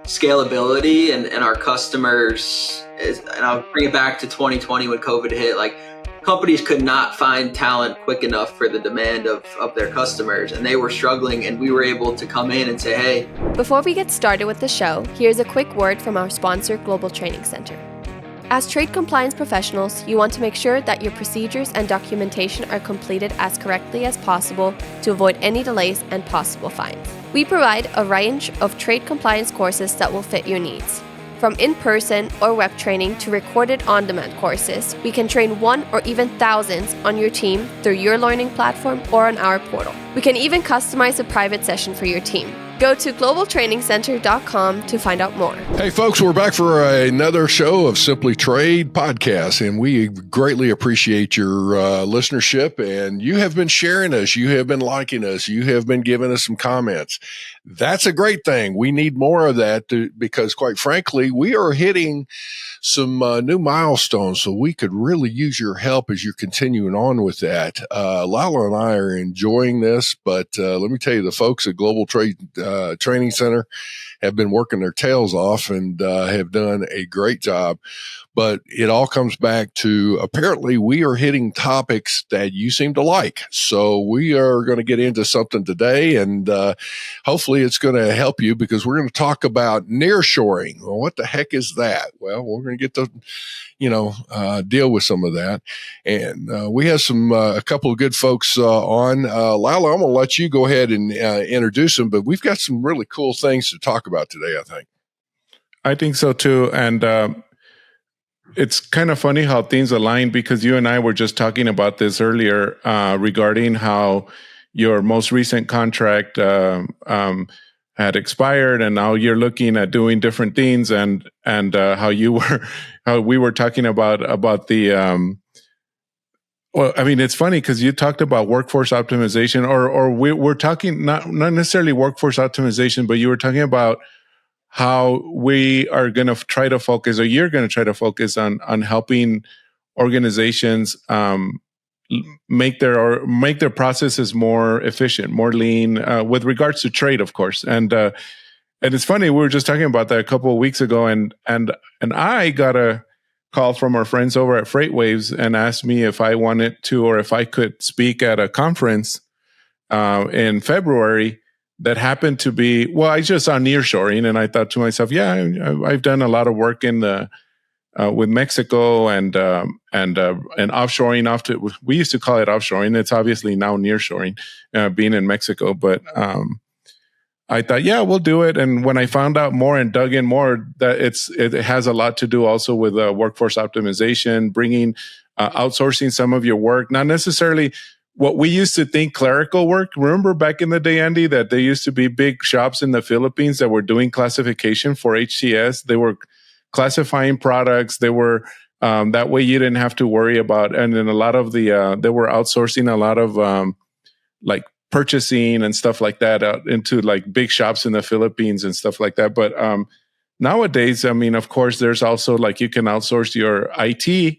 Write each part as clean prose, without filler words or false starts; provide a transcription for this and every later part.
scalability and our customers and I'll bring it back to 2020 when COVID hit, like companies could not find talent quick enough for the demand of their customers, and they were struggling, and we were able to come in and say, hey. Before we get started with the show, here's a quick word from our sponsor, Global Training Center. As trade compliance professionals, you want to make sure that your procedures and documentation are completed as correctly as possible to avoid any delays and possible fines. We provide a range of trade compliance courses that will fit your needs. From in-person or web training to recorded on-demand courses, we can train one or even thousands on your team through your learning platform or on our portal. We can even customize a private session for your team. Go to globaltrainingcenter.com to find out more. Hey, folks, we're back for another show of Simply Trade podcast, and we greatly appreciate your listenership. And you have been sharing us. You have been liking us. You have been giving us some comments. That's a great thing. We need more of that because, quite frankly, we are hitting some new milestones, so we could really use your help as you're continuing on with that. Lala and I are enjoying this, but let me tell you, the folks at Global Trade Training Center have been working their tails off and have done a great job. But it all comes back to, apparently we are hitting topics that you seem to like. So we are going to get into something today, and hopefully it's going to help you, because we're going to talk about nearshoring. Well, what the heck is that? Well, we're going to get to, deal with some of that. And we have a couple of good folks on. Lala, I'm going to let you go ahead and introduce them, but we've got some really cool things to talk about today, I think. I think so too. And it's kind of funny how things align, because you and I were just talking about this earlier regarding how your most recent contract had expired, and now you're looking at doing different things, and how we were talking about the. Well, I mean, it's funny because you talked about workforce optimization, or we're talking not necessarily workforce optimization, but you were talking about how we are going to try to focus, or you're going to try to focus on helping organizations make their processes more efficient, more lean, with regards to trade, of course. And it's funny, we were just talking about that a couple of weeks ago, and I got a call from our friends over at FreightWaves and asked me if I wanted to, or if I could speak at a conference in February that happened to be, well, I just saw nearshoring, and I thought to myself, yeah, I've done a lot of work in the with Mexico and offshoring. We used to call it offshoring. It's obviously now nearshoring, being in Mexico. But I thought, yeah, we'll do it. And when I found out more and dug in more, that it has a lot to do also with workforce optimization, bringing outsourcing some of your work, not necessarily what we used to think clerical work. Remember back in the day, Andy, that there used to be big shops in the Philippines that were doing classification for HTS. They were classifying products. They were that way you didn't have to worry about. And then a lot of they were outsourcing a lot of like purchasing and stuff like that out into like big shops in the Philippines and stuff like that. But nowadays, I mean, of course, there's also like you can outsource your IT.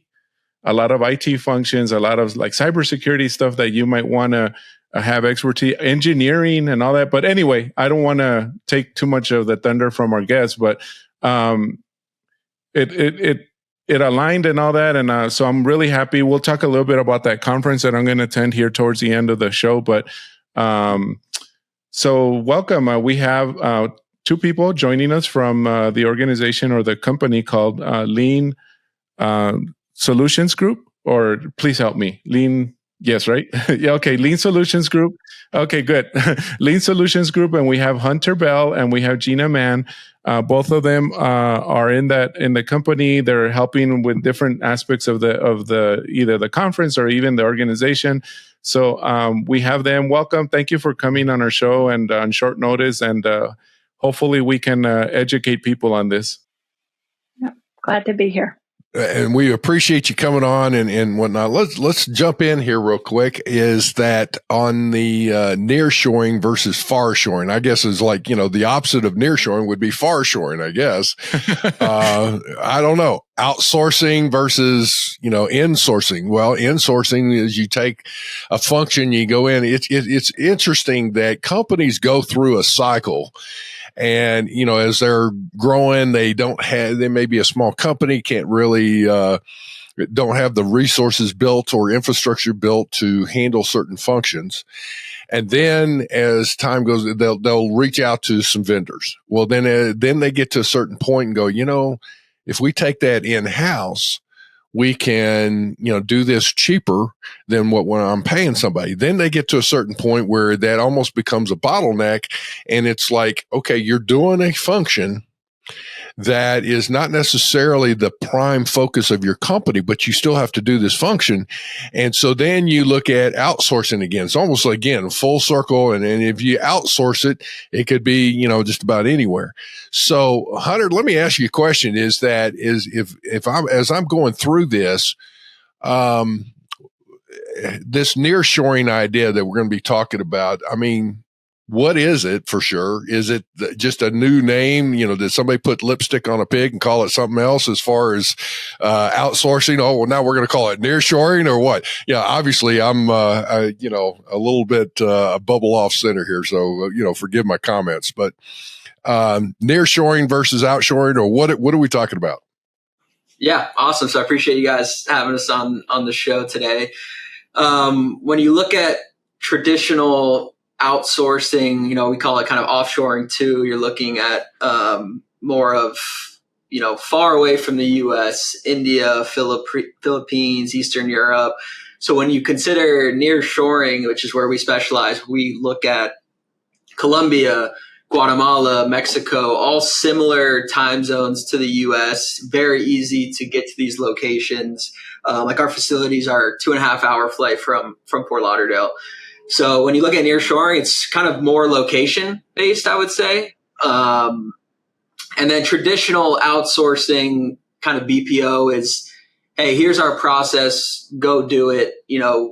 A lot of IT functions, a lot of like cybersecurity stuff that you might want to have expertise, engineering and all that. But anyway, I don't want to take too much of the thunder from our guests, but it aligned and all that. And so I'm really happy. We'll talk a little bit about that conference that I'm going to attend here towards the end of the show. But so welcome. We have two people joining us from the organization or the company called Lean Solutions Group, or please help me. Lean, yes, right? Yeah, okay. Lean Solutions Group. Okay, good. Lean Solutions Group, and we have Hunter Bell and we have Gena Mann. Both of them are in the company. They're helping with different aspects of the either the conference or even the organization. So we have them. Welcome. Thank you for coming on our show and on short notice. And hopefully we can educate people on this. Yeah, glad to be here. And we appreciate you coming on and whatnot. Let's jump in here real quick. Is that on the nearshoring versus farshoring? I guess is like, the opposite of nearshoring would be farshoring, I guess. I don't know. Outsourcing versus, insourcing. Well, insourcing is you take a function, you go in. It's interesting that companies go through a cycle. And, as they're growing, they may be a small company, can't really, don't have the resources built or infrastructure built to handle certain functions. And then as time goes, they'll reach out to some vendors. Well, then they get to a certain point and go, if we take that in house, we can, do this cheaper than when I'm paying somebody. Then they get to a certain point where that almost becomes a bottleneck. And it's like, okay, you're doing a function that is not necessarily the prime focus of your company, but you still have to do this function. And so then you look at outsourcing again. It's almost like, again, full circle. And if you outsource it, it could be, just about anywhere. So Hunter, let me ask you a question as I'm going through this, this nearshoring idea that we're going to be talking about, I mean, what is it for sure? Is it just a new name? Did somebody put lipstick on a pig and call it something else as far as outsourcing? Oh, well, now we're going to call it nearshoring or what? Yeah, obviously I'm, a little bit bubble off center here. So, forgive my comments, but nearshoring versus outshoring, or what are we talking about? Yeah, awesome. So I appreciate you guys having us on the show today. When you look at traditional outsourcing, we call it kind of offshoring too. You're looking at more of, far away from the U.S., India, Philippines, Eastern Europe. So when you consider nearshoring, which is where we specialize, we look at Colombia, Guatemala, Mexico, all similar time zones to the U.S. Very easy to get to these locations. Like our facilities are 2.5 hour flight from Fort Lauderdale. So when you look at nearshoring, it's kind of more location based, I would say. And then traditional outsourcing kind of BPO is, hey, here's our process, go do it.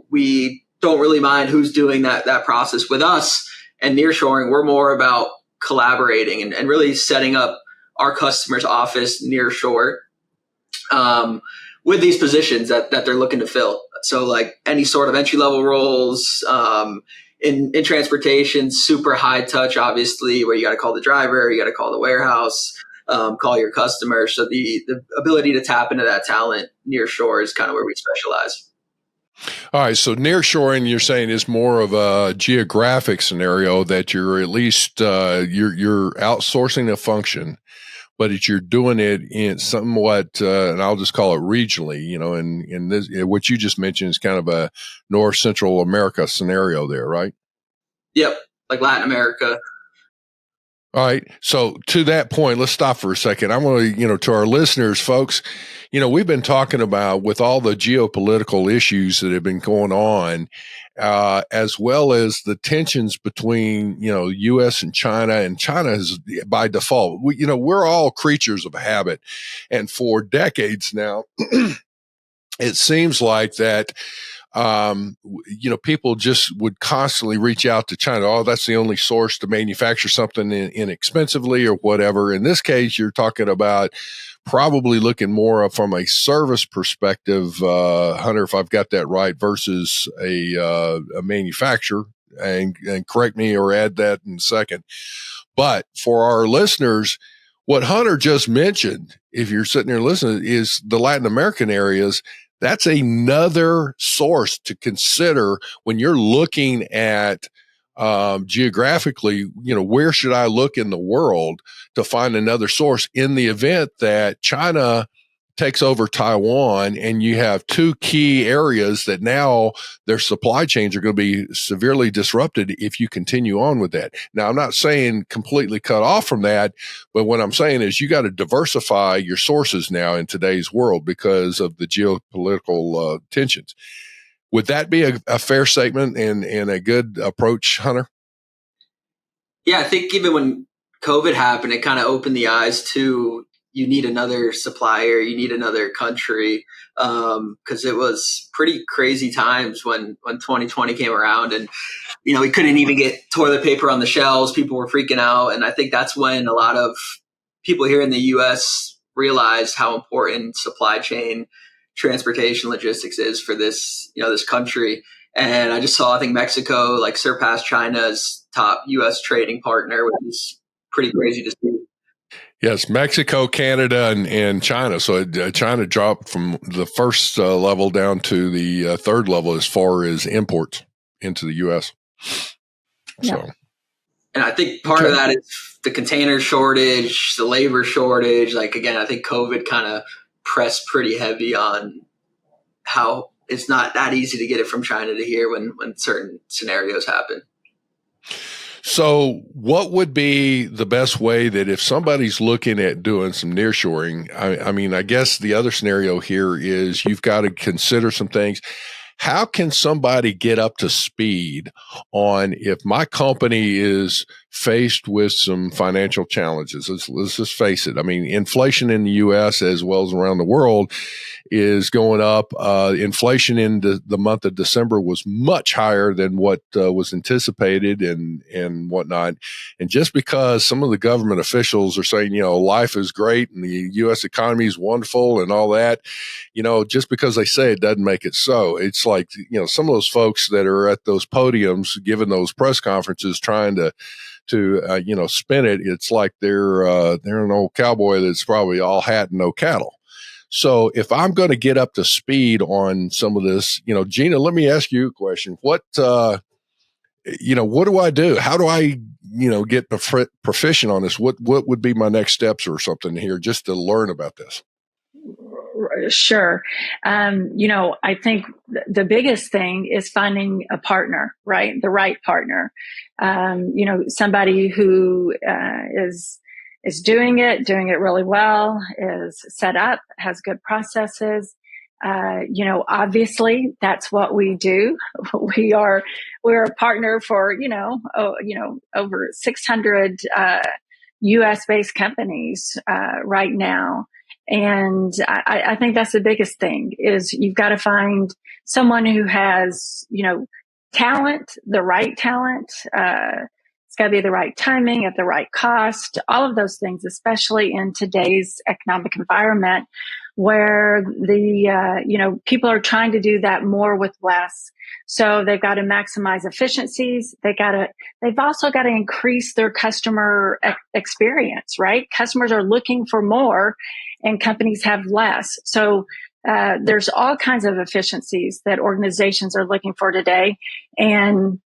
We don't really mind who's doing that process with us. And nearshoring, we're more about collaborating and really setting up our customer's office near shore with these positions that they're looking to fill. So like any sort of entry level roles in transportation, super high touch, obviously, where you got to call the driver, you got to call the warehouse, call your customer. So the ability to tap into that talent near shore is kind of where we specialize. All right. So nearshoring, you're saying, is more of a geographic scenario that you're at least you're outsourcing a function, but you're doing it in somewhat, and I'll just call it regionally. And this, what you just mentioned is kind of a North Central America scenario there, right? Yep, like Latin America. All right. So to that point, let's stop for a second. I want to, to our listeners, folks, we've been talking about with all the geopolitical issues that have been going on, as well as the tensions between, U.S. and China is by default. We're all creatures of habit. And for decades now, it seems like that people just would constantly reach out to China. Oh, that's the only source to manufacture something inexpensively or whatever. In this case, you're talking about probably looking more from a service perspective, Hunter, if I've got that right, versus a manufacturer. And correct me or add that in a second. But for our listeners, what Hunter just mentioned, if you're sitting there listening, is the Latin American areas. That's another source to consider when you're looking at geographically, where should I look in the world to find another source in the event that China takes over Taiwan and you have two key areas that now their supply chains are going to be severely disrupted if you continue on with that. Now, I'm not saying completely cut off from that, but what I'm saying is you got to diversify your sources now in today's world because of the geopolitical tensions. Would that be a fair statement and a good approach, Hunter? Yeah, I think even when COVID happened, it kind of opened the eyes to you need another supplier, you need another country, because it was pretty crazy times when 2020 came around and, we couldn't even get toilet paper on the shelves. People were freaking out. And I think that's when a lot of people here in the U.S. realized how important supply chain transportation logistics is for this, this country. And I just saw, I think Mexico surpassed China's top U.S. trading partner, which is pretty crazy to see. Yes, Mexico, Canada, and China. So China dropped from the first level down to the third level as far as imports into the U.S. Yeah. So, and I think part of that is the container shortage, the labor shortage. Like, again, I think COVID kind of pressed pretty heavy on how it's not that easy to get it from China to here when certain scenarios happen. So what would be the best way that if somebody's looking at doing some nearshoring, I mean, I guess the other scenario here is you've got to consider some things. How can somebody get up to speed on if my company is faced with some financial challenges? Let's just face it. I mean, inflation in the U.S. as well as around the world is going up. Inflation in the month of December was much higher than what was anticipated and whatnot. And just because some of the government officials are saying, life is great and the U.S. economy is wonderful and all that, just because they say it doesn't make it so. It's like, some of those folks that are at those podiums giving those press conferences trying to spin it. It's like they're an old cowboy that's probably all hat and no cattle. So if I'm going to get up to speed on some of this, Gena, let me ask you a question. What do I do? How do I, get proficient on this? What would be my next steps or something here just to learn about this? Sure. I think the biggest thing is finding a partner, right? The right partner. Somebody who is doing it really well, is set up, has good processes. Obviously that's what we do. We're a partner for, over 600, US based companies, right now. And I think that's the biggest thing is you've got to find someone who has, talent, the right talent. It's got to be the right timing at the right cost, all of those things, especially in today's economic environment where the, people are trying to do that more with less. So they've got to maximize efficiencies. They've also got to increase their customer experience, right? Customers are looking for more and companies have less. So there's all kinds of efficiencies that organizations are looking for today. And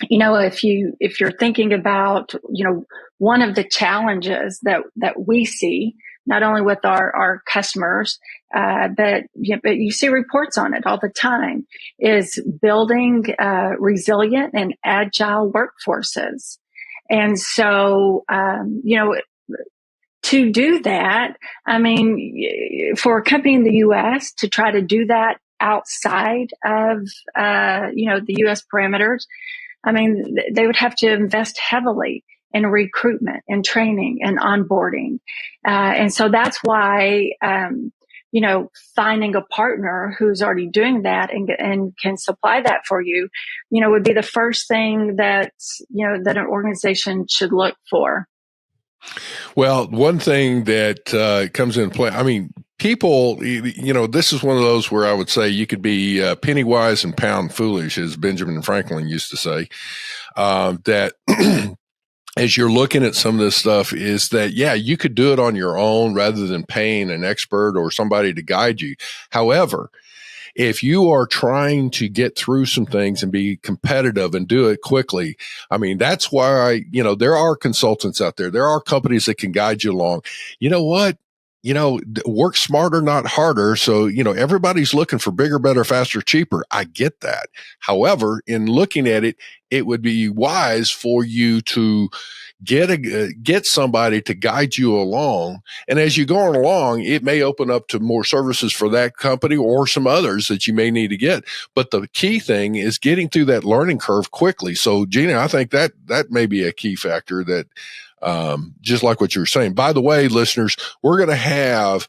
if you're thinking about, one of the challenges that we see, not only with our customers, but you see reports on it all the time, is building resilient and agile workforces. And so, to do that, I mean, for a company in the U.S. to try to do that outside of, the U.S. parameters, I mean, they would have to invest heavily in recruitment and training and onboarding. And so that's why, finding a partner who's already doing that and can supply that for you, would be the first thing that an organization should look for. Well, one thing that comes into play, I mean, people, this is one of those where I would say you could be penny wise and pound foolish, as Benjamin Franklin used to say, that as you're looking at some of this stuff is that, yeah, you could do it on your own rather than paying an expert or somebody to guide you. However, if you are trying to get through some things and be competitive and do it quickly, I mean, that's why, there are consultants out there. There are companies that can guide you along. You know what? Work smarter, not harder. So, everybody's looking for bigger, better, faster, cheaper. I get that. However, in looking at it, it would be wise for you to get somebody to guide you along. And as you're going along, it may open up to more services for that company or some others that you may need to get. But the key thing is getting through that learning curve quickly. So, Gena, I think that may be a key factor that, just like what you were saying. By the way, listeners, we're going to have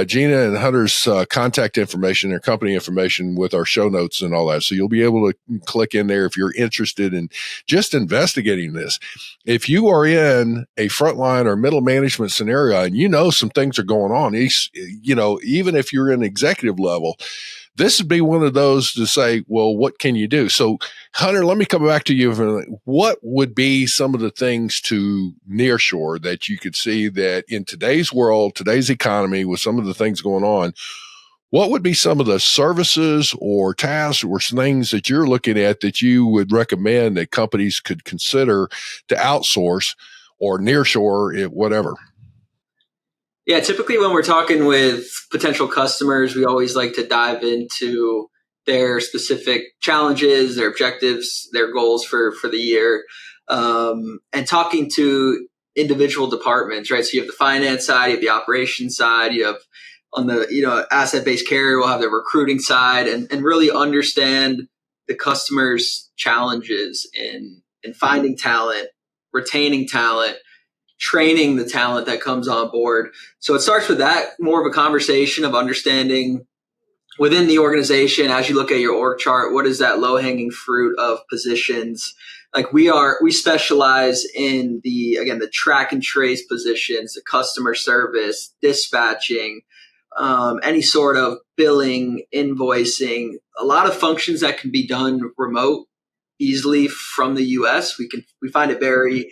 Gena and Hunter's contact information, their company information with our show notes and all that. So you'll be able to click in there if you're interested in just investigating this. If you are in a frontline or middle management scenario and some things are going on, even if you're in executive level, this would be one of those to say, well, what can you do? So, Hunter, let me come back to you. What would be some of the things to nearshore that you could see that in today's world, today's economy, with some of the things going on, what would be some of the services or tasks or things that you're looking at that you would recommend that companies could consider to outsource or nearshore, whatever? Yeah, typically when we're talking with potential customers, we always like to dive into their specific challenges, their objectives, their goals for the year, and talking to individual departments, right? So you have the finance side, you have the operations side, you have on the asset-based carrier, we'll have the recruiting side, and really understand the customer's challenges in finding talent, retaining talent, training the talent that comes on board. So it starts with that, more of a conversation of understanding within the organization, as you look at your org chart, what is that low hanging fruit of positions? Like we specialize in the track and trace positions, the customer service, dispatching, any sort of billing, invoicing, a lot of functions that can be done remote easily from the US. We find it very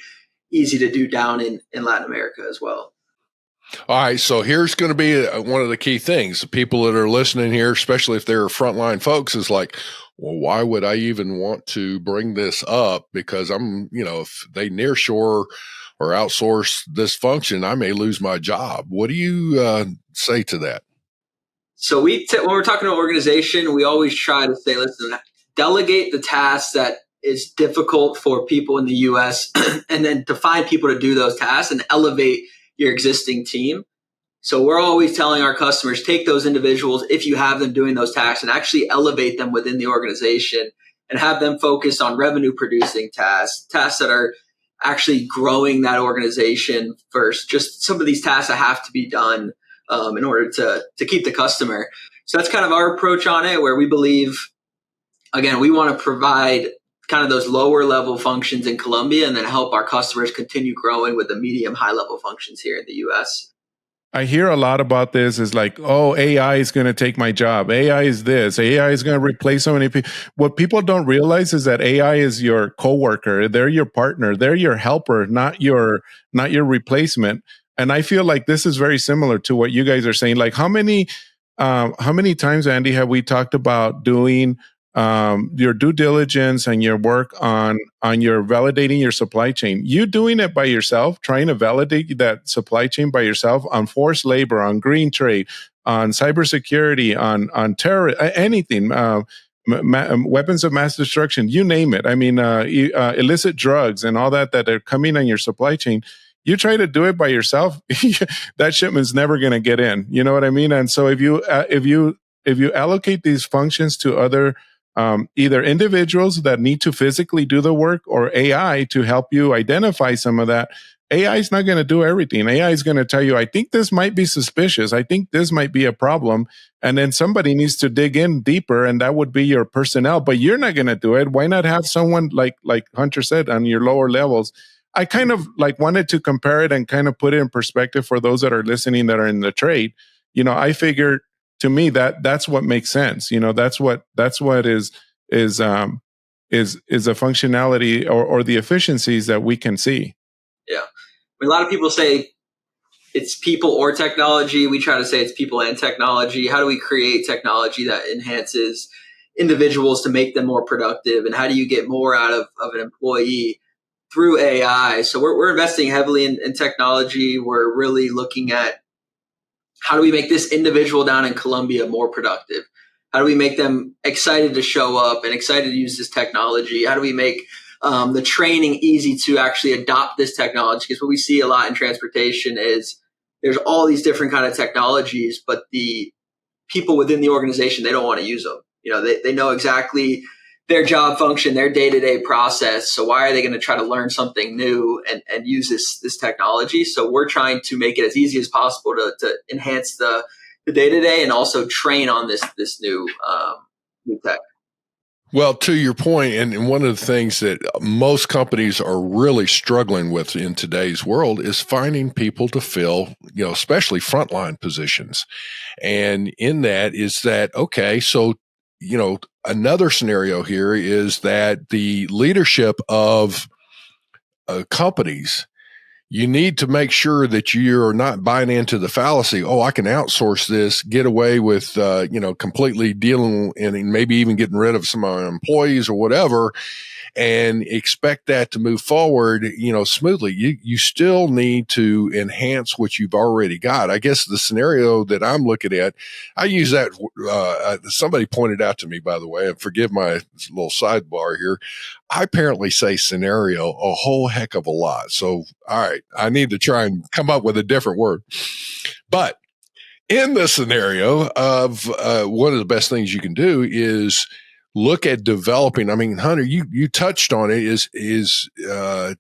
easy to do down in Latin America as well. All right, so here's going to be one of the key things. The people that are listening here, especially if they're frontline folks, is like, well, why would I even want to bring this up? Because if they nearshore or outsource this function, I may lose my job. What do you say to that? So when we're talking to an organization, we always try to say, listen, delegate the tasks that is difficult for people in the US and then to find people to do those tasks and elevate your existing team. So we're always telling our customers, take those individuals, if you have them doing those tasks, and actually elevate them within the organization and have them focus on revenue producing tasks that are actually growing that organization first. Just some of these tasks that have to be done in order to keep the customer. So that's kind of our approach on it, where we believe, again, we want to provide kind of those lower level functions in Colombia and then help our customers continue growing with the medium high level functions here in the US. I hear a lot about this is like, oh, AI is going to take my job. AI is this. AI is going to replace so many people. What people don't realize is that AI is your coworker. They're your partner. They're your helper, not your replacement. And I feel like this is very similar to what you guys are saying. Like how many times, Andy, have we talked about doing your due diligence and your work on your validating your supply chain? You doing it by yourself, trying to validate that supply chain by yourself on forced labor, on green trade, on cybersecurity, on terror, anything, weapons of mass destruction, you name it. I mean, illicit drugs and all that are coming on your supply chain. You try to do it by yourself, that shipment's never going to get in. You know what I mean? And so if you allocate these functions to other either individuals that need to physically do the work or AI to help you identify some of that, AI is not going to do everything. AI is going to tell you, I think this might be suspicious. I think this might be a problem. And then somebody needs to dig in deeper, and that would be your personnel, but you're not going to do it. Why not have someone like Hunter said on your lower levels? I kind of like wanted to compare it and kind of put it in perspective for those that are listening that are in the trade. I figured, to me, that's what makes sense. That's what is a functionality or the efficiencies that we can see. Yeah. A lot of people say it's people or technology. We try to say it's people and technology. How do we create technology that enhances individuals to make them more productive? And how do you get more out of an employee through AI? So we're investing heavily in technology. We're really looking at how do we make this individual down in Colombia more productive? How do we make them excited to show up and excited to use this technology? How do we make the training easy to actually adopt this technology? Because what we see a lot in transportation is there's all these different kind of technologies, but the people within the organization, they don't want to use them. They know exactly their job function, their day-to-day process. So why are they going to try to learn something new and use this technology? So we're trying to make it as easy as possible to enhance the day-to-day and also train on this new tech. Well, to your point, and one of the things that most companies are really struggling with in today's world is finding people to fill, especially frontline positions. And in that is that, okay, so, another scenario here is that the leadership of companies, you need to make sure that you're not buying into the fallacy. Oh, I can outsource this, get away with, completely dealing and maybe even getting rid of some of my employees or whatever, and expect that to move forward, smoothly. You still need to enhance what you've already got. I guess the scenario that I'm looking at, I use that, somebody pointed out to me, by the way, and forgive my little sidebar here. I apparently say scenario a whole heck of a lot. So, all right, I need to try and come up with a different word. But in the scenario of one of the best things you can do is look at developing. I mean, Hunter, you touched on it, is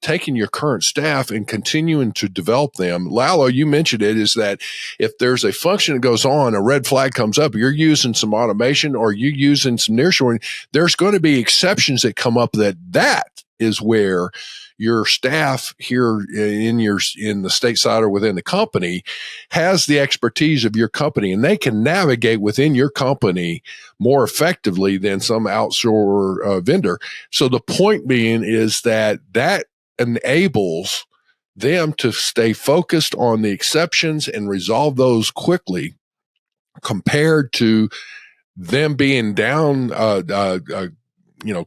taking your current staff and continuing to develop them. Lalo, you mentioned it, is that if there's a function that goes on, a red flag comes up, you're using some automation or you using some nearshoring, there's going to be exceptions that come up that is where your staff here in the stateside or within the company has the expertise of your company, and they can navigate within your company more effectively than some outsource vendor. So the point being is that enables them to stay focused on the exceptions and resolve those quickly, compared to them being down,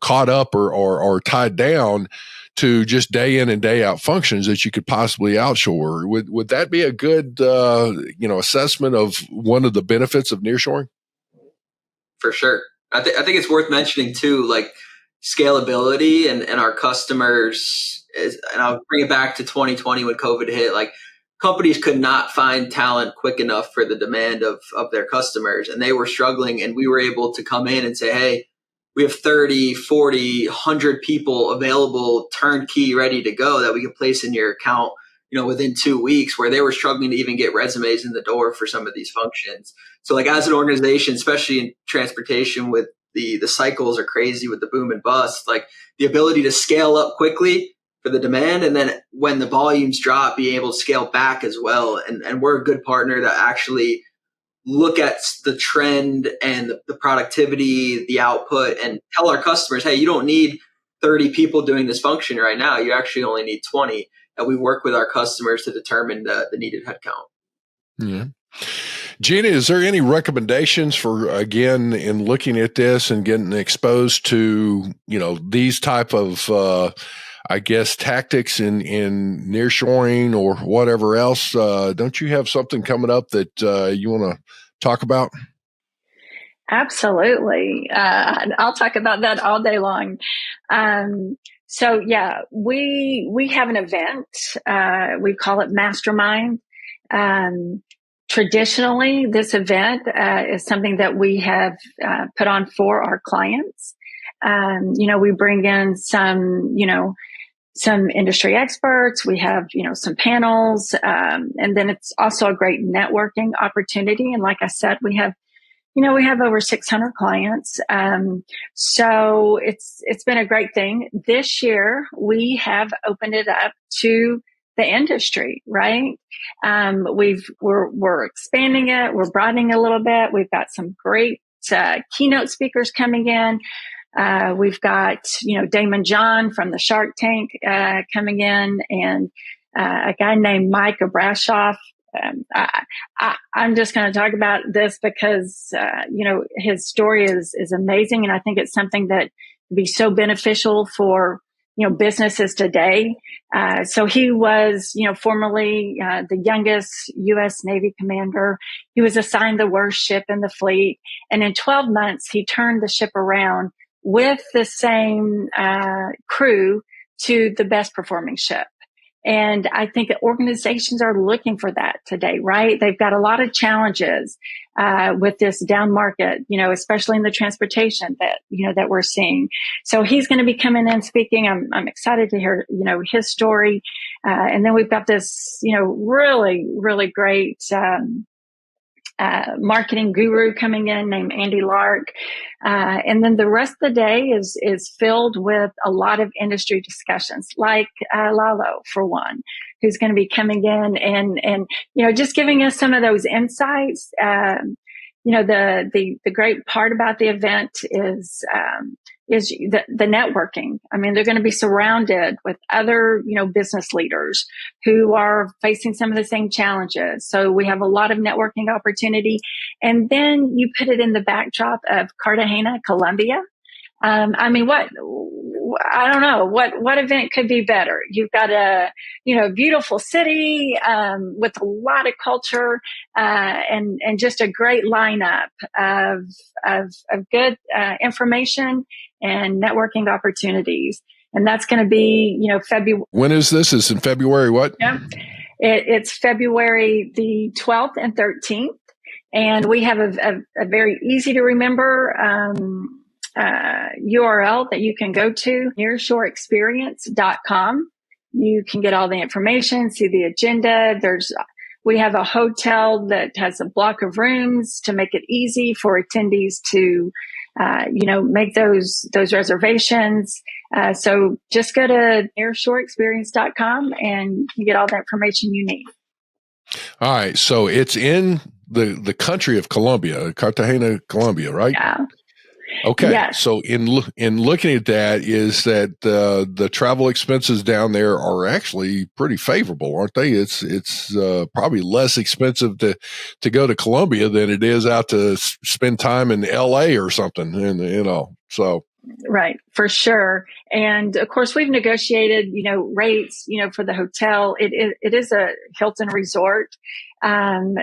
caught up or tied down to just day in and day out functions that you could possibly outshore. Would that be a good, assessment of one of the benefits of nearshoring? For sure. I think it's worth mentioning too, like scalability and our customers and I'll bring it back to 2020 when COVID hit. Like, companies could not find talent quick enough for the demand of their customers, and they were struggling, and we were able to come in and say, hey, we have 30, 40, 100 people available, turnkey, ready to go, that we can place in your account, within 2 weeks, where they were struggling to even get resumes in the door for some of these functions. So like, as an organization, especially in transportation, with the cycles are crazy with the boom and bust, like the ability to scale up quickly for the demand, and then when the volumes drop, being able to scale back as well. And we're a good partner to actually look at the trend and the productivity, the output, and tell our customers, hey, you don't need 30 people doing this function right now. You actually only need 20. And we work with our customers to determine the needed headcount. Yeah. Gena, is there any recommendations for, again, in looking at this and getting exposed to, these type of, tactics in nearshoring or whatever else? Don't you have something coming up that you want to talk about? Absolutely. I'll talk about that all day long. So yeah, we have an event. We call it Mastermind. Traditionally, this event is something that we have put on for our clients. We bring in some industry experts. We have, some panels. And then it's also a great networking opportunity. And like I said, we have over 600 clients. So it's been a great thing. This year, we have opened it up to the industry, right? We're expanding it. We're broadening a little bit. We've got some great keynote speakers coming in. We've got, Damon John from the Shark Tank coming in, and a guy named Mike Abrashoff. I'm just going to talk about this because, his story is amazing. And I think it's something that would be so beneficial for, businesses today. So he was, formerly the youngest U.S. Navy commander. He was assigned the worst ship in the fleet. And in 12 months, he turned the ship around with the same crew to the best performing ship. And I think that organizations are looking for that today, right? They've got a lot of challenges with this down market, especially in the transportation that we're seeing. So he's going to be coming in speaking. I'm excited to hear, his story. And then we've got this, really, really great marketing guru coming in named Andy Lark. And then the rest of the day is filled with a lot of industry discussions, like Lalo, for one, who's going to be coming in and just giving us some of those insights. The great part about the event is the networking. I mean, they're going to be surrounded with other, business leaders who are facing some of the same challenges. So we have a lot of networking opportunity. And then you put it in the backdrop of Cartagena, Colombia. I don't know what event could be better. You've got a, beautiful city, with a lot of culture, and just a great lineup of good, information and networking opportunities. And that's going to be, February. When is this? Is in February what? Yeah. It's February the 12th and 13th. And we have a very easy to remember, URL that you can go to, nearshoreexperience.com. You can get all the information, see the agenda. We have a hotel that has a block of rooms to make it easy for attendees to, make those reservations. So just go to nearshoreexperience.com and you get all the information you need. All right. So it's in the country of Colombia, Cartagena, Colombia, right? Yeah. Okay. Yes. So in looking at that, is that the travel expenses down there are actually pretty favorable, aren't they? It's probably less expensive to go to Colombia than it is out to spend time in LA or something, and so. Right, for sure. And of course, we've negotiated, rates, for the hotel. It is a Hilton resort. And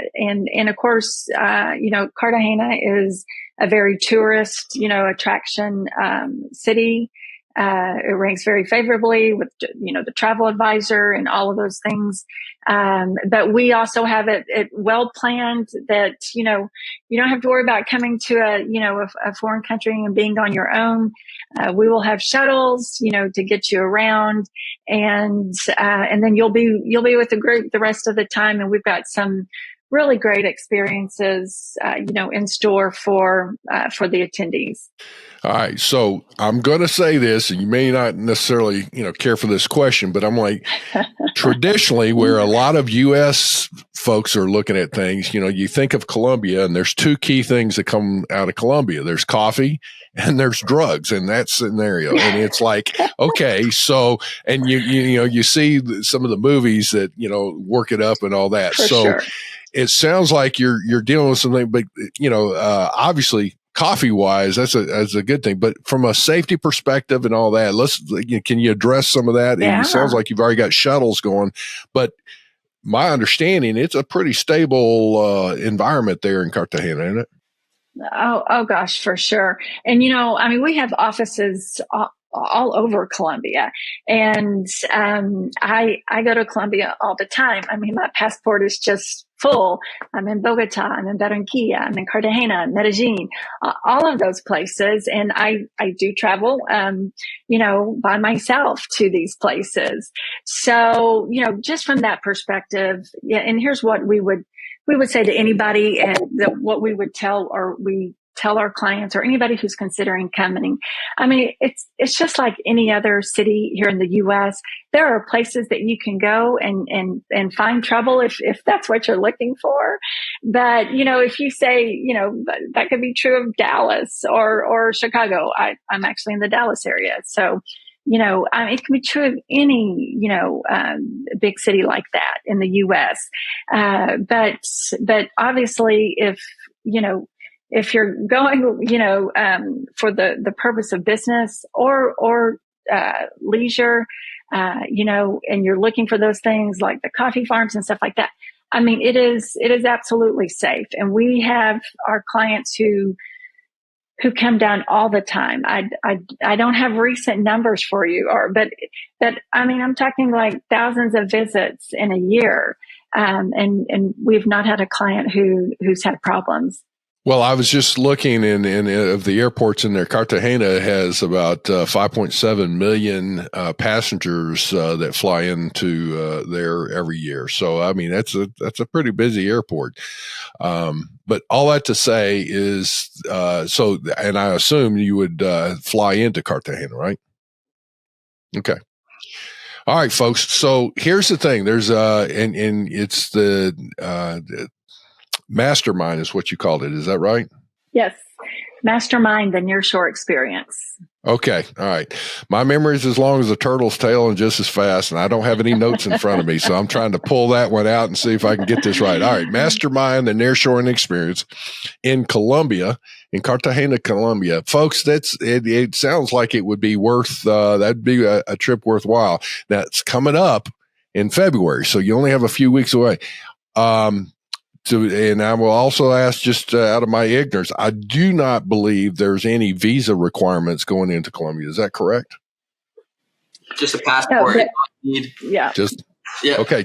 of course, Cartagena is a very tourist, attraction, city. It ranks very favorably with, the travel advisor and all of those things. But we also have it well planned that, you don't have to worry about coming to a foreign country and being on your own. We will have shuttles, to get you around, and then you'll be with the group the rest of the time. And we've got some really great experiences, in store for the attendees. All right. So I'm going to say this, and you may not necessarily, care for this question, but I'm like, traditionally, where a lot of U.S. folks are looking at things, you think of Colombia, and there's two key things that come out of Colombia. There's coffee and there's drugs in that scenario. And it's like, okay, so, and you see some of the movies that, work it up and all that. For so sure. It sounds like you're dealing with something, but, obviously, coffee wise, that's a good thing. But from a safety perspective and all that, can you address some of that? Yeah. It sounds like you've already got shuttles going, but my understanding, it's a pretty stable environment there in Cartagena, isn't it? Oh gosh, for sure. And, we have offices all over Colombia, and I go to Colombia all the time. I mean, my passport is just full. I'm in Bogota, I'm in Barranquilla, I'm in Cartagena, Medellin, all of those places. And I do travel, by myself to these places. So, just from that perspective, yeah. And here's what we would say to anybody, and what we would tell our clients or anybody who's considering coming. I mean, it's just like any other city here in the U.S. There are places that you can go and find trouble if that's what you're looking for. But, if you say, that could be true of Dallas or Chicago. I'm actually in the Dallas area. So, it can be true of any, big city like that in the U.S. But obviously, if you're going, for the purpose of business or leisure, and you're looking for those things like the coffee farms and stuff like that. I mean, it is absolutely safe. And we have our clients who come down all the time. I don't have recent numbers for you, but I mean, I'm talking like thousands of visits in a year. And we've not had a client who's had problems. Well, I was just looking in of the airports in there. Cartagena has about 5.7 million passengers that fly into there every year. So, I mean, that's a pretty busy airport. But all that to say is, and I assume you would fly into Cartagena, right? Okay. All right, folks. So here's the thing. There's and it's the mastermind is what you called it. Is that right? Yes. Mastermind the Nearshore experience. Okay. All right. My memory is as long as a turtle's tail and just as fast, and I don't have any notes in front of me. So I'm trying to pull that one out and see if I can get this right. All right. Mastermind the nearshoring experience in Colombia, in Cartagena, Colombia. Folks, it sounds like it would be worth, that'd be a trip worthwhile. That's coming up in February. So you only have a few weeks away. And I will also ask, just out of my ignorance, I do not believe there's any visa requirements going into Colombia. Is that correct? Just a passport. Yeah. Okay.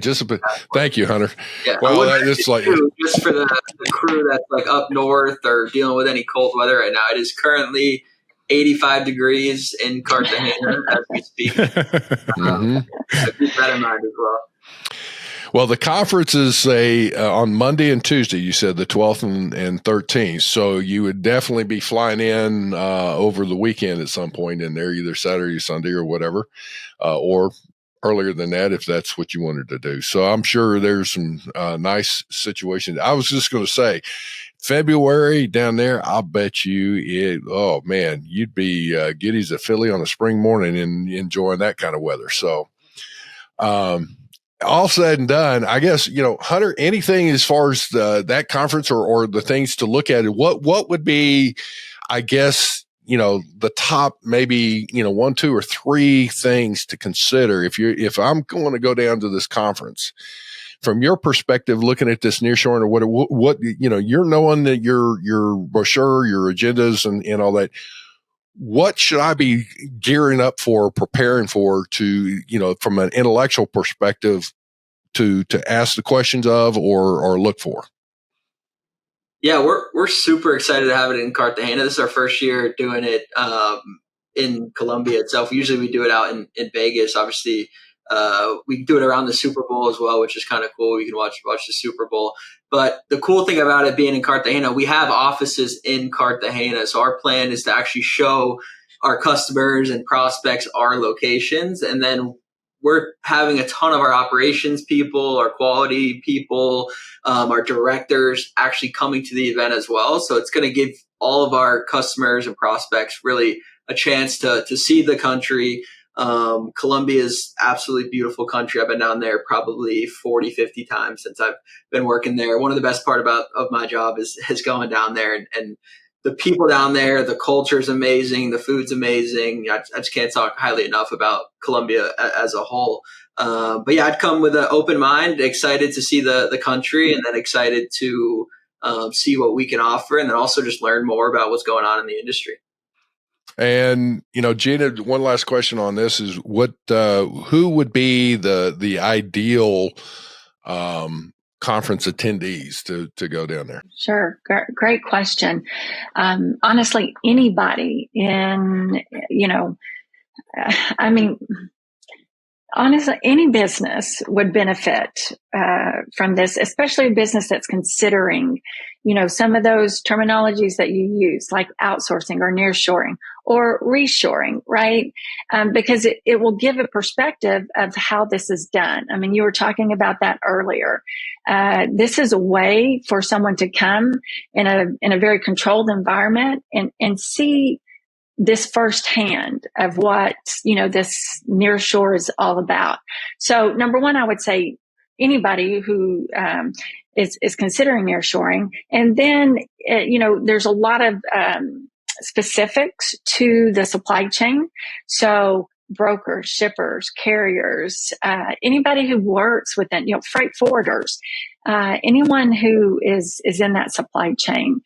Thank you, Hunter. Yeah. Well, it's like just for the crew that's like up north or dealing with any cold weather right now. It is currently 85 degrees in Cartagena as we speak. So keep that in mind as well. Well, the conference is on Monday and Tuesday, you said the 12th and 13th. So you would definitely be flying in over the weekend at some point in there, either Saturday, Sunday, or whatever, or earlier than that if that's what you wanted to do. So I'm sure there's some nice situations. I was just going to say, February down there, I'll bet you you'd be giddy as a filly on a spring morning and enjoying that kind of weather. So, all said and done, I guess, Hunter, anything as far as that conference or the things to look at, what would be, I guess, the top maybe, 1, 2, or 3 things to consider if I'm going to go down to this conference from your perspective, looking at this nearshoring or what, you're knowing that your brochure, your agendas and all that. What should I be gearing up for, preparing for to, from an intellectual perspective to ask the questions of or look for? Yeah, we're super excited to have it in Cartagena. This is our first year doing it in Colombia itself. Usually we do it out in Vegas. Obviously, we do it around the Super Bowl as well, which is kind of cool. You can watch the Super Bowl. But the cool thing about it being in Cartagena, we have offices in Cartagena. So our plan is to actually show our customers and prospects our locations. And then we're having a ton of our operations people, our quality people, our directors actually coming to the event as well. So it's going to give all of our customers and prospects really a chance to see the country. Colombia is absolutely beautiful country. I've been down there probably 40, 50 times since I've been working there. One of the best part of my job is going down there and the people down there, the culture is amazing. The food's amazing. I just can't talk highly enough about Colombia as a whole. But yeah, I'd come with an open mind, excited to see the country and then excited to see what we can offer and then also just learn more about what's going on in the industry. And, Gena, one last question on this is who would be the ideal conference attendees to go down there? Sure. Great question. Honestly, anybody honestly, any business would benefit from this, especially a business that's considering, some of those terminologies that you use, like outsourcing or nearshoring or reshoring, right? Because it will give a perspective of how this is done. I mean, you were talking about that earlier. This is a way for someone to come in a very controlled environment and see this firsthand of what, this nearshore is all about. So number one, I would say anybody who is considering nearshoring. And then, there's a lot of specifics to the supply chain. So brokers, shippers, carriers, anybody who works within, freight forwarders, anyone who is in that supply chain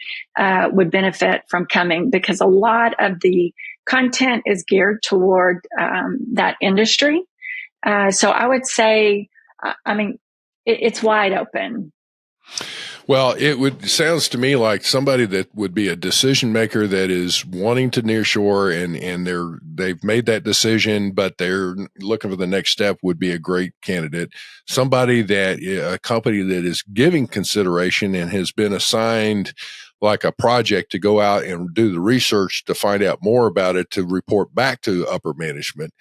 would benefit from coming because a lot of the content is geared toward that industry. So I would say, it's wide open. Well, sounds to me like somebody that would be a decision maker that is wanting to nearshore and they've made that decision, but they're looking for the next step would be a great candidate. Somebody a company that is giving consideration and has been assigned like a project to go out and do the research to find out more about it, to report back to upper management.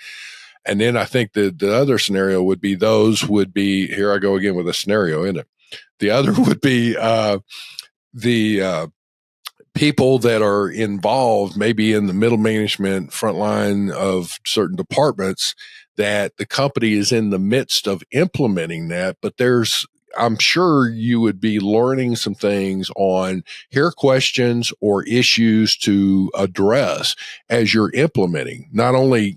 And then I think the other scenario would be here I go again with a scenario, isn't it? The other would be the people that are involved, maybe in the middle management front line of certain departments, that the company is in the midst of implementing that, but I'm sure you would be learning some things on here questions or issues to address as you're implementing. Not only,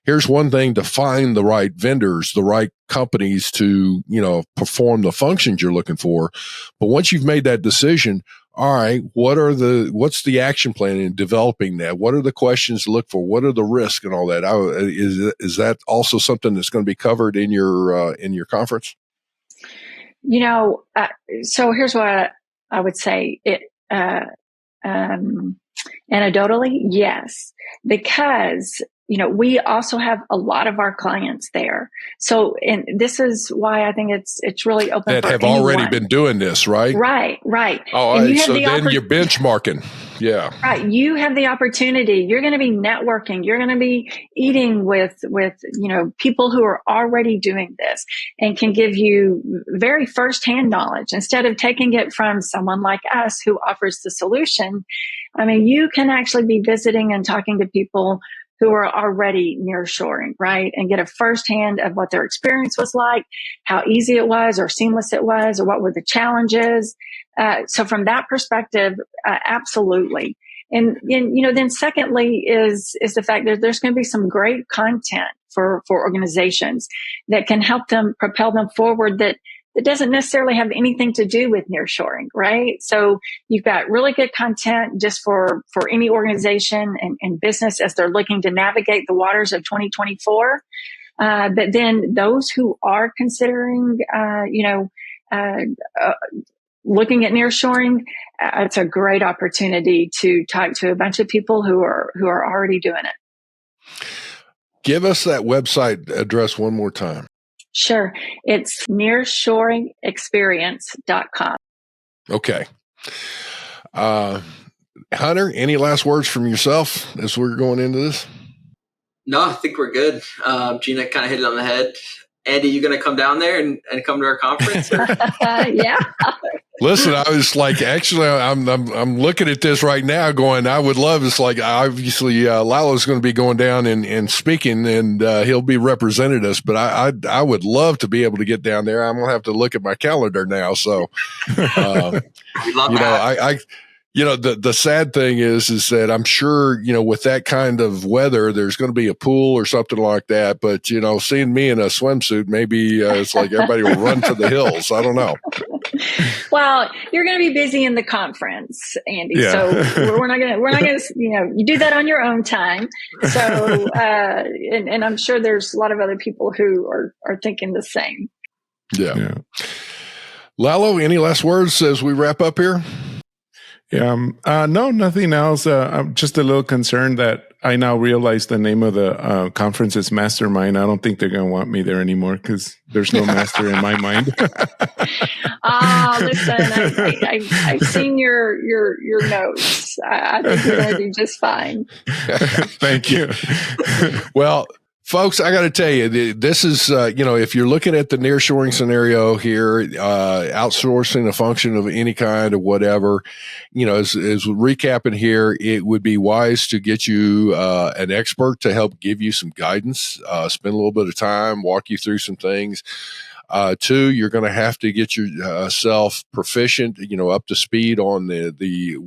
here's one thing to find the right vendors, the right companies to, perform the functions you're looking for. But once you've made that decision, all right, what's the action plan in developing that? What are the questions to look for? What are the risks and all that? Is that also something that's going to be covered in your conference? So here's what I would say. Anecdotally, yes, because we also have a lot of our clients there. So, and this is why I think it's really open that for have anyone. Already been doing this, right? Right. Oh, and right. So then you're benchmarking. Yeah. Right. You have the opportunity. You're going to be networking. You're going to be eating with people who are already doing this and can give you very firsthand knowledge instead of taking it from someone like us who offers the solution. I mean, you can actually be visiting and talking to people who are already nearshoring, right? And get a firsthand of what their experience was like, how easy it was or seamless it was, or what were the challenges. So from that perspective, absolutely. And then secondly is the fact that there's going to be some great content for organizations that can help them propel them forward that doesn't necessarily have anything to do with nearshoring, right? So you've got really good content just for any organization and business as they're looking to navigate the waters of 2024. But then those who are considering, looking at nearshoring, it's a great opportunity to talk to a bunch of people who are already doing it. Give us that website address one more time. Sure. It's nearshoringexperience.com. Okay. Hunter, any last words from yourself as we're going into this? No, I think we're good. Gena kind of hit it on the head. Andy, you going to come down there and come to our conference? Yeah. Listen, I was like, actually, I'm looking at this right now going, I would love, it's like, obviously, Lalo's going to be going down and speaking and, he'll be representing us, but I would love to be able to get down there. I'm going to have to look at my calendar now. So, the sad thing is that I'm sure, with that kind of weather, there's going to be a pool or something like that. But, seeing me in a swimsuit, maybe it's like everybody will run for the hills. I don't know. Well, you're going to be busy in the conference, Andy. Yeah. So we're not going to, you do that on your own time. So, and I'm sure there's a lot of other people who are thinking the same. Yeah. Lalo, any last words as we wrap up here? Yeah. No, nothing else. I'm just a little concerned that I now realize the name of the conference is Mastermind. I don't think they're going to want me there anymore because there's no master in my mind. Listen, I've seen your notes. I think you're going to do just fine. Thank you. Well, folks, I got to tell you, this is, if you're looking at the nearshoring scenario here, outsourcing a function of any kind or whatever, as recapping here, it would be wise to get you an expert to help give you some guidance, spend a little bit of time, walk you through some things. 2, you're going to have to get yourself proficient, up to speed on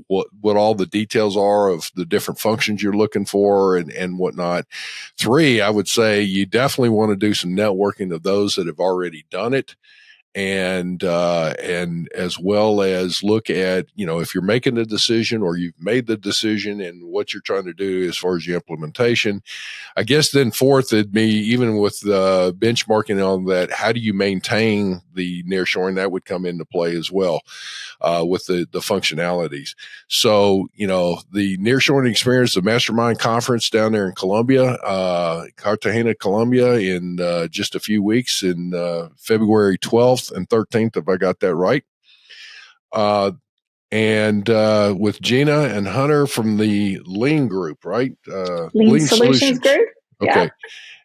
what all the details are of the different functions you're looking for and whatnot. 3, I would say you definitely want to do some networking of those that have already done it. and as well as look at, if you're making the decision or you've made the decision and what you're trying to do as far as the implementation. I guess then fourth, it'd be even with benchmarking on that, how do you maintain the nearshoring? That would come into play as well with the functionalities. So, the Nearshoring Experience, the Mastermind Conference down there in Colombia, Cartagena, Colombia, in just a few weeks in February 12th and 13th, if I got that right. And with Gena and Hunter from the Lean Group, right? Lean Solutions Group. Okay.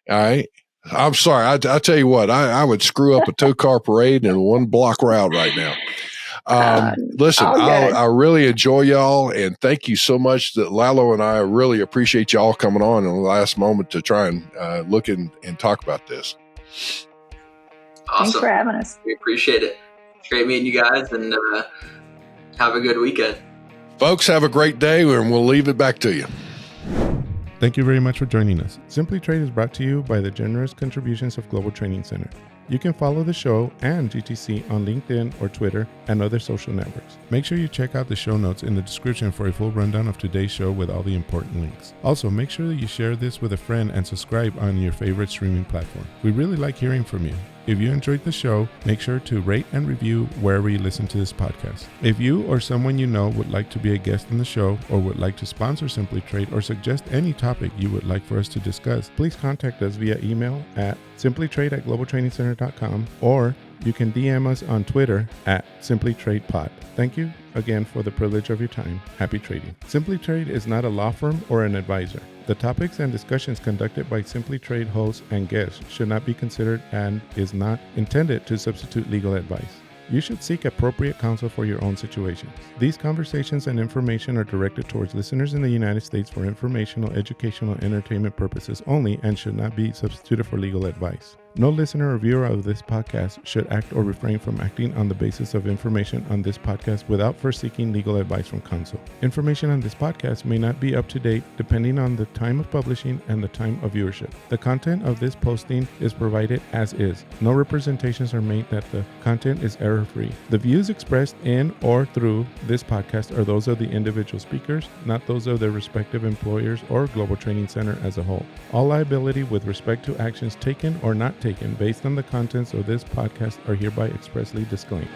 Yeah. All right. I'm sorry. I tell you what, I would screw up a 2-car parade and 1 block route right now. Listen, I really enjoy y'all, and thank you so much. That Lalo and I really appreciate y'all coming on in the last moment to try and look and talk about this. Awesome. Thanks for having us. We appreciate it. Great meeting you guys, and have a good weekend. Folks, have a great day, and we'll leave it back to you. Thank you very much for joining us. Simply Trade is brought to you by the generous contributions of Global Training Center. You can follow the show and GTC on LinkedIn or Twitter and other social networks. Make sure you check out the show notes in the description for a full rundown of today's show with all the important links. Also, make sure that you share this with a friend and subscribe on your favorite streaming platform. We really like hearing from you. If you enjoyed the show, make sure to rate and review wherever you listen to this podcast. If you or someone you know would like to be a guest in the show or would like to sponsor Simply Trade or suggest any topic you would like for us to discuss, please contact us via email at simplytrade@globaltrainingcenter.com, or you can DM us on Twitter at simplytradepod. Thank you again for the privilege of your time. Happy trading. Simply Trade is not a law firm or an advisor. The topics and discussions conducted by Simply Trade hosts and guests should not be considered and is not intended to substitute legal advice. You should seek appropriate counsel for your own situations. These conversations and information are directed towards listeners in the United States for informational, educational, and entertainment purposes only and should not be substituted for legal advice. No listener or viewer of this podcast should act or refrain from acting on the basis of information on this podcast without first seeking legal advice from counsel. Information on this podcast may not be up to date depending on the time of publishing and the time of viewership. The content of this posting is provided as is. No representations are made that the content is error-free. The views expressed in or through this podcast are those of the individual speakers, not those of their respective employers or Global Training Center as a whole. All liability with respect to actions taken or not taken based on the contents of this podcast are hereby expressly disclaimed.